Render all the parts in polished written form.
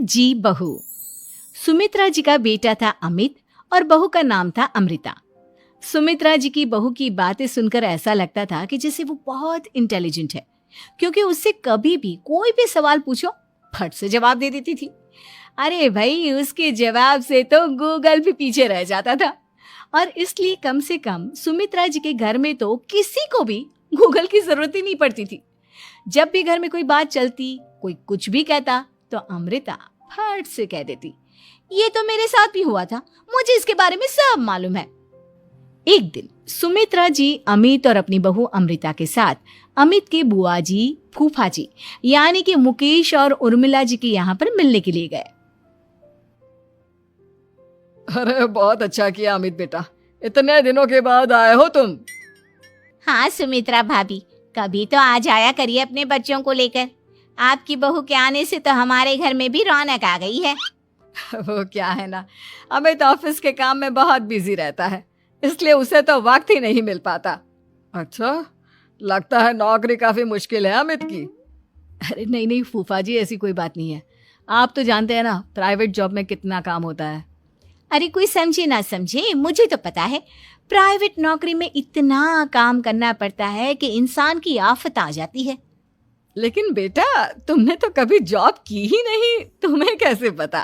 जी बहू। सुमित्रा जी का बेटा था अमित और बहू का नाम था अमृता। सुमित्रा जी की बहू की बातें सुनकर ऐसा लगता था कि जैसे वो बहुत इंटेलिजेंट है, क्योंकि उससे कभी भी कोई भी सवाल पूछो फट से जवाब दे देती थी। अरे भाई, उसके जवाब से तो गूगल भी पीछे रह जाता था। और इसलिए कम से कम सुमित्रा जी के घर में तो किसी को भी गूगल की जरूरत ही नहीं पड़ती थी। जब भी घर में कोई बात चलती, कोई कुछ भी कहता, तो अमृता फट से कह देती, ये तो मेरे साथ भी हुआ था, मुझे इसके बारे में सब मालूम है। एक दिन सुमित्रा जी अमित और अपनी बहू अमृता के साथ अमित के बुआ जी, फूफा जी यानी कि मुकेश और उर्मिला जी के यहाँ पर मिलने के लिए गए। अरे बहुत अच्छा किया अमित बेटा, इतने दिनों के बाद आए हो तुम। हाँ सुमित्रा भाभी, कभी तो आ जाया करिए अपने बच्चों को लेकर। आपकी बहू के आने से तो हमारे घर में भी रौनक आ गई है। वो क्या है ना, अमित ऑफिस के काम में बहुत बिजी रहता है, इसलिए उसे तो वक्त ही नहीं मिल पाता। अच्छा, लगता है नौकरी काफी मुश्किल है अमित की। अरे नहीं नहीं फूफा जी, ऐसी कोई बात नहीं है। आप तो जानते हैं ना प्राइवेट जॉब में कितना काम होता है। अरे कोई समझे ना समझे, मुझे तो पता है प्राइवेट नौकरी में इतना काम करना पड़ता है कि इंसान की आफत आ जाती है। लेकिन बेटा, तुमने तो कभी जॉब की ही नहीं, तुम्हें कैसे पता?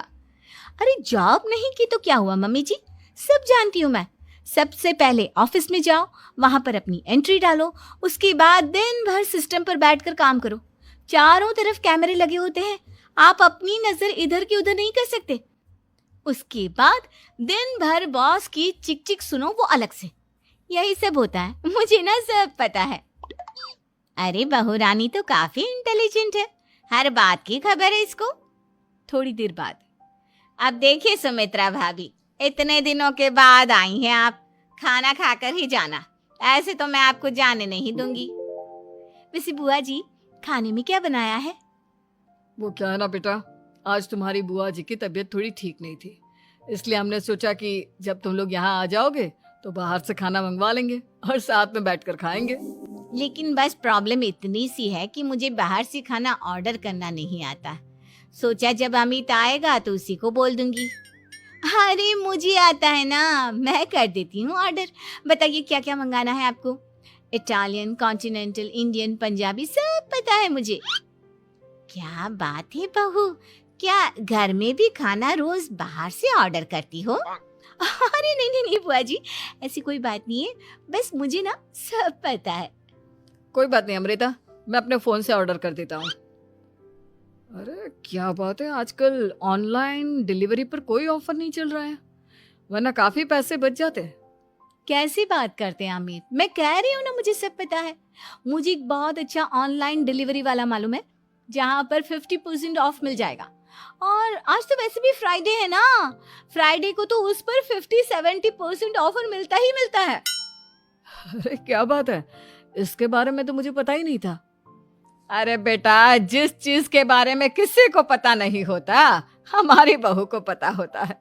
अरे जॉब नहीं की तो क्या हुआ मम्मी जी, सब जानती हूँ मैं। सबसे पहले ऑफिस में जाओ, वहां पर अपनी एंट्री डालो, उसके बाद दिन भर सिस्टम पर बैठकर काम करो। चारों तरफ कैमरे लगे होते हैं, आप अपनी नजर इधर की उधर नहीं कर सकते। उसके बाद दिन भर बॉस की चिक चिक सुनो, वो अलग से। यही सब होता है, मुझे ना सब पता है। अरे बहू रानी तो काफी इंटेलिजेंट है, हर बात की खबर है इसको। थोड़ी देर बाद, अब देखिए सुमित्रा भाभी, इतने दिनों के बाद आई हैं आप, खाना खाकर ही जाना, ऐसे तो मैं आपको जाने नहीं दूंगी। वैसे बुआ जी, खाने में क्या बनाया है? वो क्या है ना बेटा, आज तुम्हारी बुआ जी की तबीयत थोड़ी ठीक नहीं थी, इसलिए हमने सोचा कि जब तुम लोग यहाँ आ जाओगे तो बाहर से खाना मंगवा लेंगे और साथ में बैठकर खाएंगे। लेकिन बस प्रॉब्लम इतनी सी है कि मुझे बाहर से खाना ऑर्डर करना नहीं आता। सोचा जब अमित आएगा तो उसी को बोल दूंगी। अरे मुझे आता है ना, मैं कर देती हूँ ऑर्डर। बताइए क्या क्या मंगाना है आपको? इटालियन, कॉन्टिनेंटल, इंडियन, पंजाबी, सब पता है मुझे। क्या बात है बहू, क्या घर में भी खाना रोज बाहर से ऑर्डर करती हो? अरे नहीं नहीं नहीं बुआ जी, ऐसी कोई बात नहीं है, बस मुझे ना सब पता है। कोई बात नहीं अमृता, मैं अपने फोन से ऑर्डर कर देता हूँ। अरे क्या बात है, आजकल ऑनलाइन डिलीवरी पर कोई ऑफर नहीं चल रहा है, वरना काफी पैसे बच जाते हैं। कैसी बात करते हैं अमित, मैं कह रही हूँ ना मुझे सब पता है। मुझे एक बहुत अच्छा ऑनलाइन डिलीवरी वाला मालूम है, जहाँ पर 50% ऑफ मिल जाएगा। और आज तो वैसे भी फ्राइडे है ना, फ्राइडे को तो उस पर 50-70% ऑफर मिलता ही मिलता है। अरे क्या बात है, इसके बारे में तो मुझे पता ही नहीं था। अरे बेटा, जिस चीज के बारे में किसी को पता नहीं होता, हमारी बहू को पता होता है।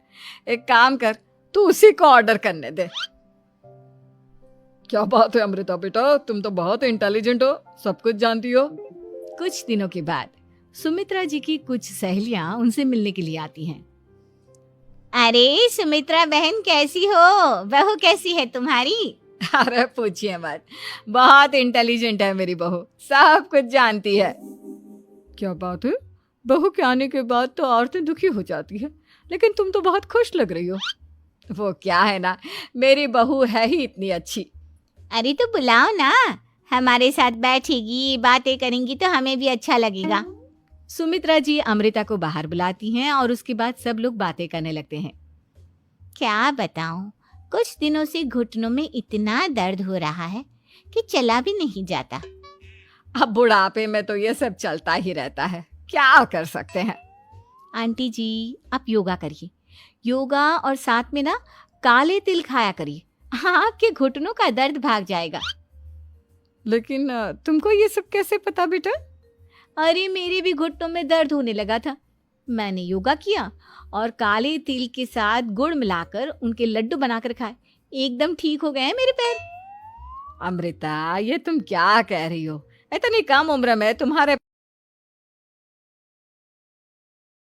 एक काम कर, तू उसी को ऑर्डर करने दे। क्या बात है अमृता बेटा, तुम तो बहुत इंटेलिजेंट हो, सब कुछ जानती हो। कुछ दिनों के बाद सुमित्रा जी की कुछ सहेलियां उनसे मिलने के लिए आती हैं। अरे सुमित्रा बहन कैसी हो, बहू कैसी है तुम्हारी? अरे पूछिए मत, बहुत इंटेलिजेंट है मेरी बहू, सब कुछ जानती है। क्या बात है, बहू के आने के बाद तो औरतें दुखी हो जाती है, लेकिन तुम तो बहुत खुश लग रही हो। वो क्या है ना, मेरी बहू है ही इतनी अच्छी। अरे तो बुलाओ ना, हमारे साथ बैठेगी, बातें करेंगी तो हमें भी अच्छा लगेगा। सुमित्रा जी अमृता को बाहर बुलाती हैं और उसके बाद सब लोग बातें करने लगते हैं। क्या बताऊं, कुछ दिनों से घुटनों में इतना दर्द हो रहा है कि चला भी नहीं जाता। अब बुढ़ापे में तो ये सब चलता ही रहता है, क्या कर सकते हैं। आंटी जी, आप योगा करिए, योगा और साथ में ना काले तिल खाया करिए, आपके घुटनों का दर्द भाग जाएगा। लेकिन तुमको ये सब कैसे पता बेटा? अरे मेरे भी घुटनों में दर्द होने लगा था, मैंने योगा किया और काले तिल के साथ गुड़ मिलाकर उनके लड्डू बनाकर खाए, एकदम ठीक हो गए हैं मेरे पैर। अमृता, ये तुम क्या कह रही हो? इतनी कम उम्र में तुम्हारे